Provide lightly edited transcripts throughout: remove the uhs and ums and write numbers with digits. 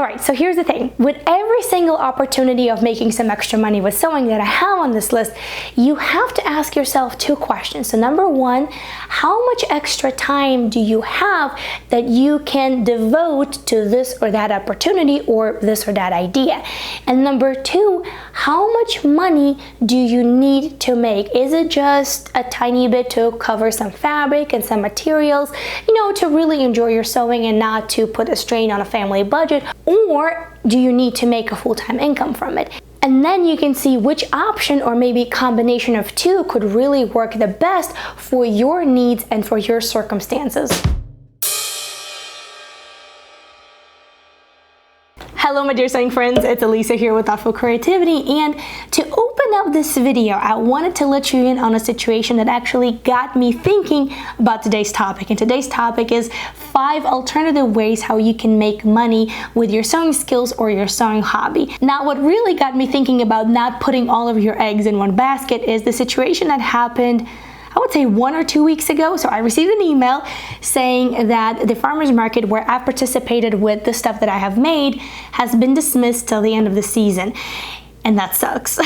Alright, so here's the thing. With every single opportunity of making some extra money with sewing that I have on this list, you have to ask yourself two questions. So number one, how much extra time do you have that you can devote to this or that opportunity or this or that idea? And number two, how much money do you need to make? Is it just a tiny bit to cover some fabric and some materials, to really enjoy your sewing and not to put a strain on a family budget? Or do you need to make a full-time income from it? And then you can see which option or maybe combination of two could really work the best for your needs and for your circumstances. Hello my dear sewing friends, it's Elisa here with Thoughtful Creativity, and to open up this video, I wanted to let you in on a situation that actually got me thinking about today's topic. And today's topic is 5 alternative ways how you can make money with your sewing skills or your sewing hobby. Now, what really got me thinking about not putting all of your eggs in one basket is the situation that happened, I would say 1 or 2 weeks ago. So I received an email saying that the farmer's market where I participated with the stuff that I have made has been dismissed till the end of the season. And that sucks.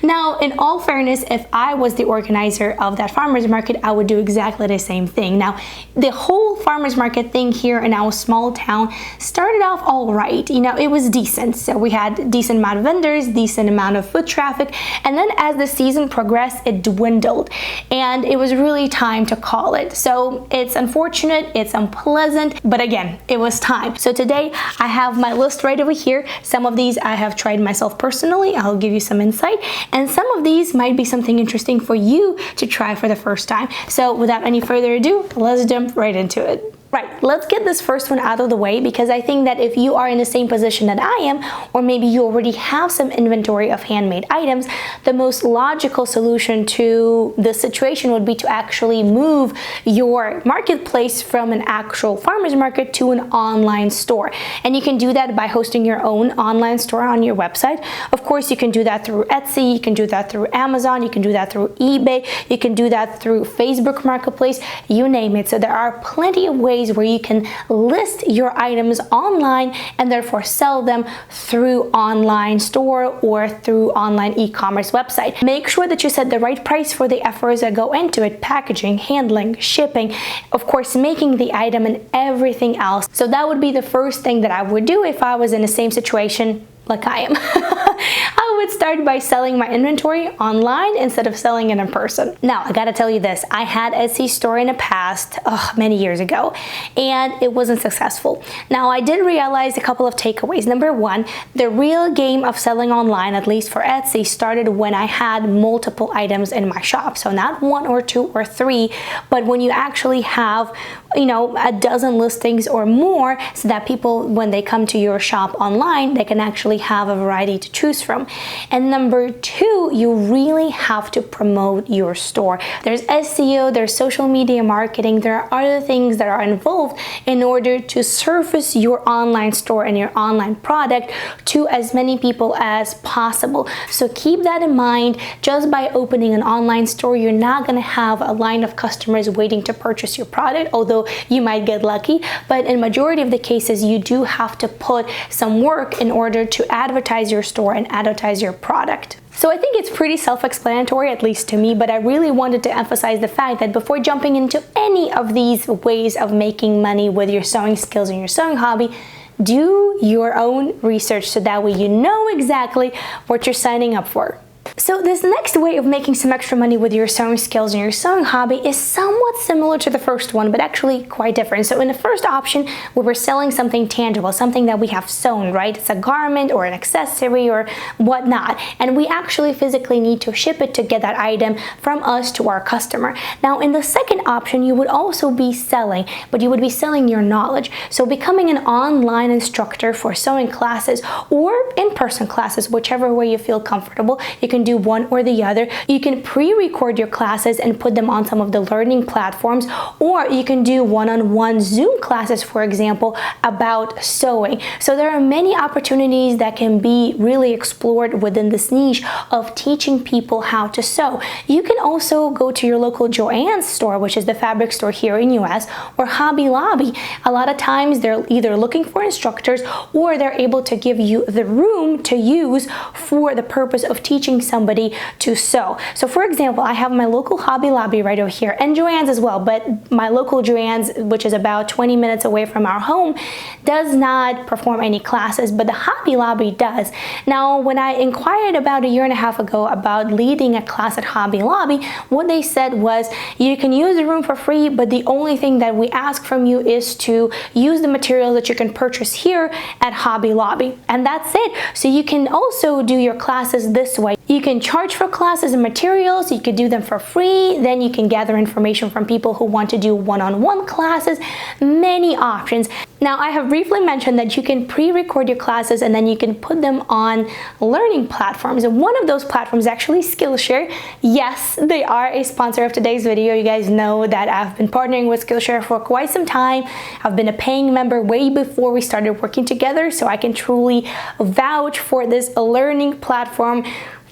Now, in all fairness, if I was the organizer of that farmer's market, I would do exactly the same thing. Now, the whole farmer's market thing here in our small town started off all right. It was decent. So we had decent amount of vendors, decent amount of foot traffic. And then as the season progressed, it dwindled. And it was really time to call it. So it's unfortunate, it's unpleasant, but again, it was time. So today I have my list right over here. Some of these I have tried myself personally. I'll give you some insight, and some of these might be something interesting for you to try for the first time. So without any further ado, let's jump right into it. Right, let's get this first one out of the way, because I think that if you are in the same position that I am, or maybe you already have some inventory of handmade items, the most logical solution to this situation would be to actually move your marketplace from an actual farmer's market to an online store. And you can do that by hosting your own online store on your website. Of course, you can do that through Etsy, you can do that through Amazon, you can do that through eBay, you can do that through Facebook Marketplace, you name it. So there are plenty of ways where you can list your items online and therefore sell them through online store or through online e-commerce website. Make sure that you set the right price for the efforts that go into it: packaging, handling, shipping, of course making the item, and everything else. So that would be the first thing that I would do if I was in the same situation like I am. I would start by selling my inventory online instead of selling it in person. Now, I gotta tell you this, I had Etsy store in the past, many years ago, and it wasn't successful. Now, I did realize a couple of takeaways. Number one, the real game of selling online, at least for Etsy, started when I had multiple items in my shop. So not 1 or 2 or 3, but when you actually have, a dozen listings or more, so that people, when they come to your shop online, they can actually have a variety to choose from. And number 2, you really have to promote your store. There's SEO, there's social media marketing, there are other things that are involved in order to surface your online store and your online product to as many people as possible. So keep that in mind. Just by opening an online store, you're not going to have a line of customers waiting to purchase your product, although you might get lucky, but in majority of the cases, you do have to put some work in order to advertise your store and advertise your product. So I think it's pretty self-explanatory, at least to me, but I really wanted to emphasize the fact that before jumping into any of these ways of making money with your sewing skills and your sewing hobby, do your own research so that way you know exactly what you're signing up for. So this next way of making some extra money with your sewing skills and your sewing hobby is somewhat similar to the first one, but actually quite different. So in the first option, we were selling something tangible, something that we have sewn, right? It's a garment or an accessory or whatnot, and we actually physically need to ship it to get that item from us to our customer. Now in the second option, you would also be selling, but you would be selling your knowledge. So becoming an online instructor for sewing classes or in-person classes, whichever way you feel comfortable. You can do do one or the other. You can pre-record your classes and put them on some of the learning platforms, or you can do one-on-one Zoom classes, for example, about sewing. So there are many opportunities that can be really explored within this niche of teaching people how to sew. You can also go to your local Joann's store, which is the fabric store here in US, or Hobby Lobby. A lot of times they're either looking for instructors or they're able to give you the room to use for the purpose of teaching somebody to sew. So for example, I have my local Hobby Lobby right over here, and Joann's as well, but my local Joann's, which is about 20 minutes away from our home, does not perform any classes, but the Hobby Lobby does. Now, when I inquired about a year and a half ago about leading a class at Hobby Lobby, what they said was, you can use the room for free, but the only thing that we ask from you is to use the materials that you can purchase here at Hobby Lobby, and that's it. So you can also do your classes this way. You can charge for classes and materials, you could do them for free, then you can gather information from people who want to do one-on-one classes, many options. Now, I have briefly mentioned that you can pre-record your classes and then you can put them on learning platforms, and one of those platforms is actually Skillshare. Yes, they are a sponsor of today's video. You guys know that I've been partnering with Skillshare for quite some time. I've been a paying member way before we started working together, so I can truly vouch for this learning platform.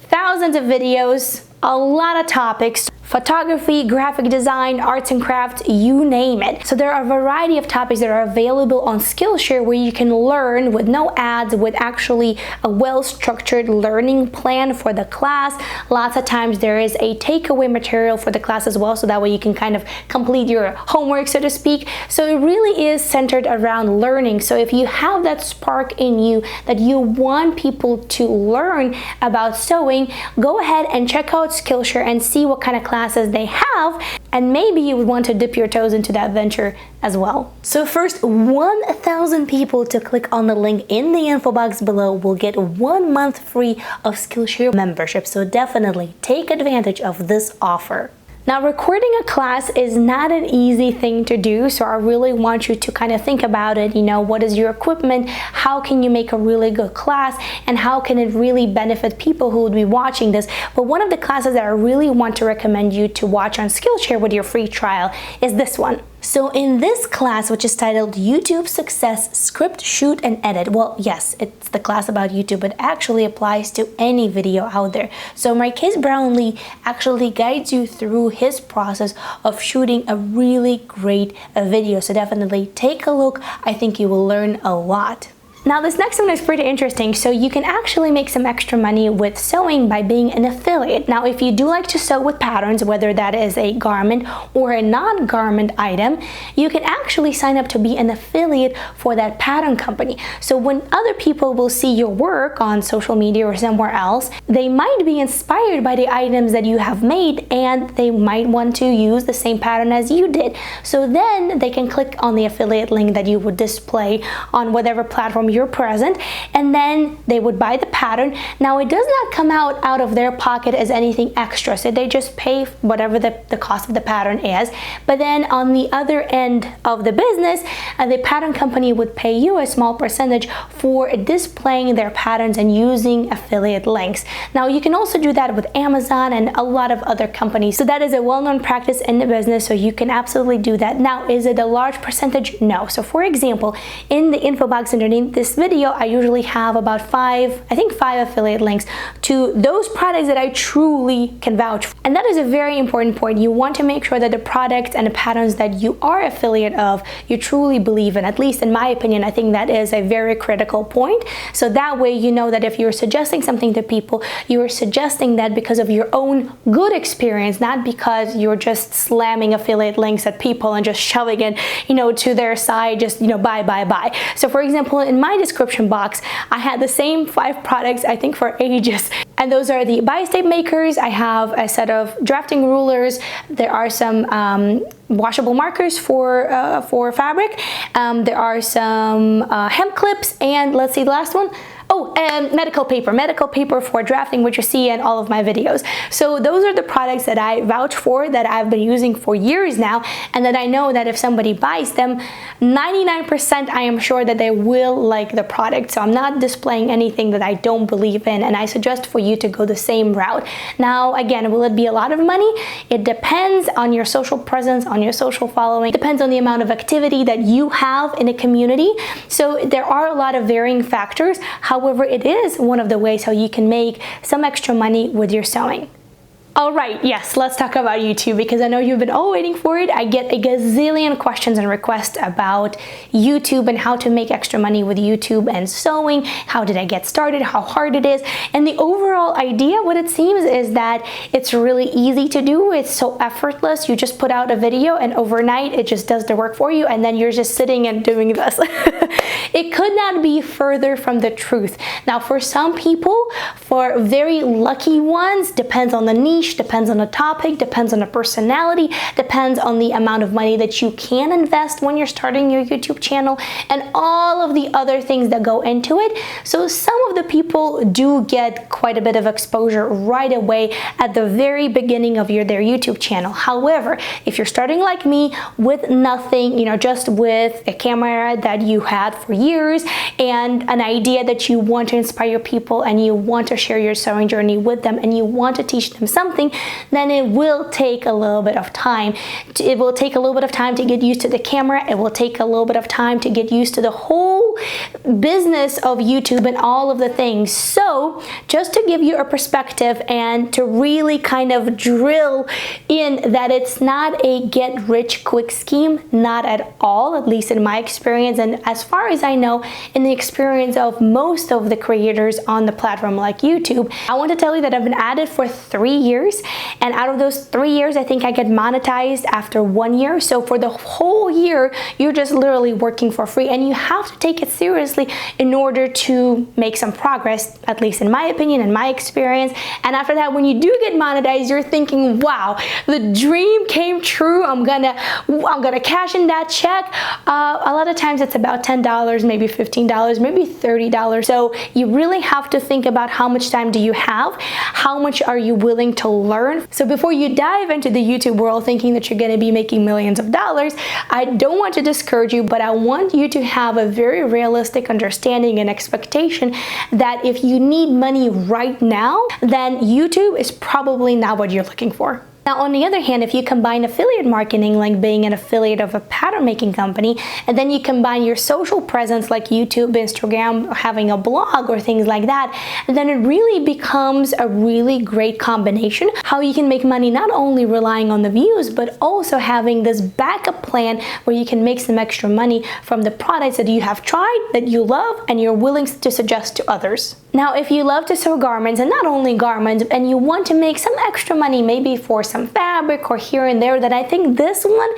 Thousands of videos, a lot of topics, photography, graphic design, arts and crafts, you name it. So there are a variety of topics that are available on Skillshare where you can learn with no ads, with actually a well-structured learning plan for the class. Lots of times there is a takeaway material for the class as well, so that way you can kind of complete your homework, so to speak. So it really is centered around learning. So if you have that spark in you that you want people to learn about sewing, go ahead and check out Skillshare and see what kind of classes they have, and maybe you would want to dip your toes into that venture as well. So first, 1,000 people to click on the link in the info box below will get 1 month free of Skillshare membership, so definitely take advantage of this offer. Now, recording a class is not an easy thing to do, so I really want you to kind of think about it. You know, what is your equipment? How can you make a really good class? And how can it really benefit people who would be watching this? But one of the classes that I really want to recommend you to watch on Skillshare with your free trial is this one. So in this class, which is titled YouTube Success, Script, Shoot, and Edit, well, yes, it's the class about YouTube, but actually applies to any video out there. So Marques Brownlee actually guides you through his process of shooting a really great video. So definitely take a look. I think you will learn a lot. Now, this next one is pretty interesting. So you can actually make some extra money with sewing by being an affiliate. Now, if you do like to sew with patterns, whether that is a garment or a non-garment item, you can actually sign up to be an affiliate for that pattern company. So when other people will see your work on social media or somewhere else, they might be inspired by the items that you have made, and they might want to use the same pattern as you did. So then they can click on the affiliate link that you would display on whatever platform you're present, and then they would buy the pattern. Now, it does not come out of their pocket as anything extra, so they just pay whatever the cost of the pattern is. But then on the other end of the business, the pattern company would pay you a small percentage for displaying their patterns and using affiliate links. Now, you can also do that with Amazon and a lot of other companies. So that is a well-known practice in the business, so you can absolutely do that. Now, is it a large percentage? No. So for example, in the info box underneath this video, I usually have about five affiliate links to those products that I truly can vouch for. And that is a very important point. You want to make sure that the products and the patterns that you are affiliate of, you truly believe in. At least in my opinion, I think that is a very critical point. So that way you know that if you're suggesting something to people, you are suggesting that because of your own good experience, not because you're just slamming affiliate links at people and just shoving it, to their side, just, buy. So for example, in my description box, I had the same 5 products, I think, for ages. And those are the bias tape makers. I have a set of drafting rulers. There are some washable markers for fabric. There are some hem clips, and let's see the last one. medical paper for drafting, which you see in all of my videos. So those are the products that I vouch for, that I've been using for years now, and that I know that if somebody buys them, 99% I am sure that they will like the product. So I'm not displaying anything that I don't believe in, and I suggest for you to go the same route. Now, again, will it be a lot of money? It depends on your social presence, on your social following. It depends on the amount of activity that you have in a community. So there are a lot of varying factors. However, it is one of the ways how you can make some extra money with your sewing. All right, yes, let's talk about YouTube, because I know you've been all waiting for it. I get a gazillion questions and requests about YouTube and how to make extra money with YouTube and sewing. How did I get started? How hard it is? And the overall idea, what it seems, is that it's really easy to do. It's so effortless. You just put out a video and overnight it just does the work for you, and then you're just sitting and doing this. It could not be further from the truth. Now, for some people, for very lucky ones, depends on the niche, depends on the topic, depends on the personality, depends on the amount of money that you can invest when you're starting your YouTube channel, and all of the other things that go into it. So some of the people do get quite a bit of exposure right away at the very beginning of their YouTube channel. However, if you're starting like me with nothing, just with a camera that you had for years and an idea that you want to inspire people and you want to share your sewing journey with them and you want to teach them something, then it will take a little bit of time. It will take a little bit of time to get used to the camera. It will take a little bit of time to get used to the whole business of YouTube and all of the things. So just to give you a perspective and to really kind of drill in that it's not a get rich quick scheme, not at all, at least in my experience, and as far as I know, in the experience of most of the creators on the platform like YouTube. I want to tell you that I've been at it for 3 years, and out of those 3 years, I think I get monetized after 1 year. So for the whole year, you're just literally working for free, and you have to take it seriously in order to make some progress, at least in my opinion and my experience. And after that, when you do get monetized, you're thinking, wow, the dream came true. I'm gonna cash in that check. A lot of times it's about $10, maybe $15, maybe $30. So you really have to think about how much time do you have, how much are you willing to learn. So before you dive into the YouTube world thinking that you're going to be making millions of dollars, I don't want to discourage you, but I want you to have a very realistic understanding and expectation that if you need money right now, then YouTube is probably not what you're looking for. Now, on the other hand, if you combine affiliate marketing, like being an affiliate of a pattern making company, and then you combine your social presence like YouTube, Instagram, having a blog or things like that, then it really becomes a really great combination how you can make money not only relying on the views, but also having this backup plan where you can make some extra money from the products that you have tried, that you love, and you're willing to suggest to others. Now, if you love to sew garments, and not only garments, and you want to make some extra money, maybe for some fabric or here and there, then I think this one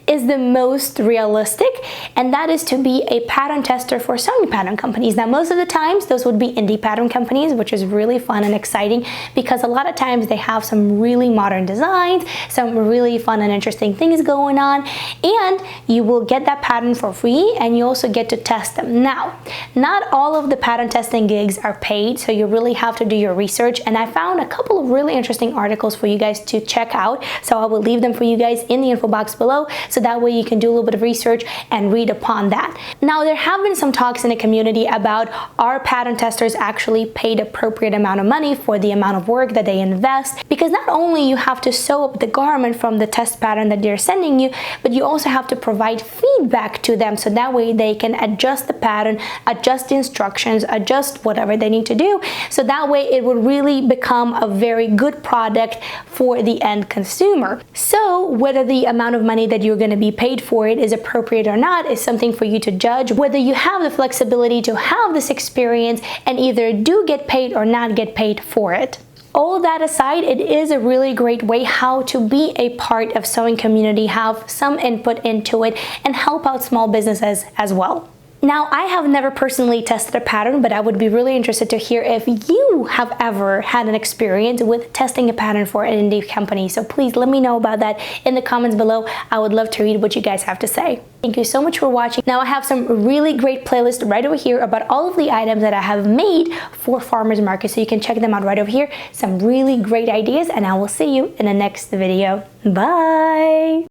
is the most realistic, and that is to be a pattern tester for sewing pattern companies. Now, most of the times those would be indie pattern companies, which is really fun and exciting because a lot of times they have some really modern designs, some really fun and interesting things going on, and you will get that pattern for free, and you also get to test them. Now, not all of the pattern testing gigs are paid, so you really have to do your research, and I found a couple of really interesting articles for you guys to check out, so I will leave them for you guys in the info box below, so that way you can do a little bit of research and read upon that. Now, there have been some talks in the community about, are pattern testers actually paid appropriate amount of money for the amount of work that they invest? Because not only you have to sew up the garment from the test pattern that they're sending you, but you also have to provide feedback to them, so that way they can adjust the pattern, adjust the instructions, adjust whatever they need to do, so that way it would really become a very good product for the end consumer. So whether the amount of money that you're going to be paid for it is appropriate or not is something for you to judge, whether you have the flexibility to have this experience and either do get paid or not get paid for it. All that aside, it is a really great way how to be a part of sewing community, have some input into it, and help out small businesses as well. Now, I have never personally tested a pattern, but I would be really interested to hear if you have ever had an experience with testing a pattern for an indie company. So please let me know about that in the comments below. I would love to read what you guys have to say. Thank you so much for watching. Now, I have some really great playlists right over here about all of the items that I have made for farmers market, so you can check them out right over here. Some really great ideas, and I will see you in the next video. Bye!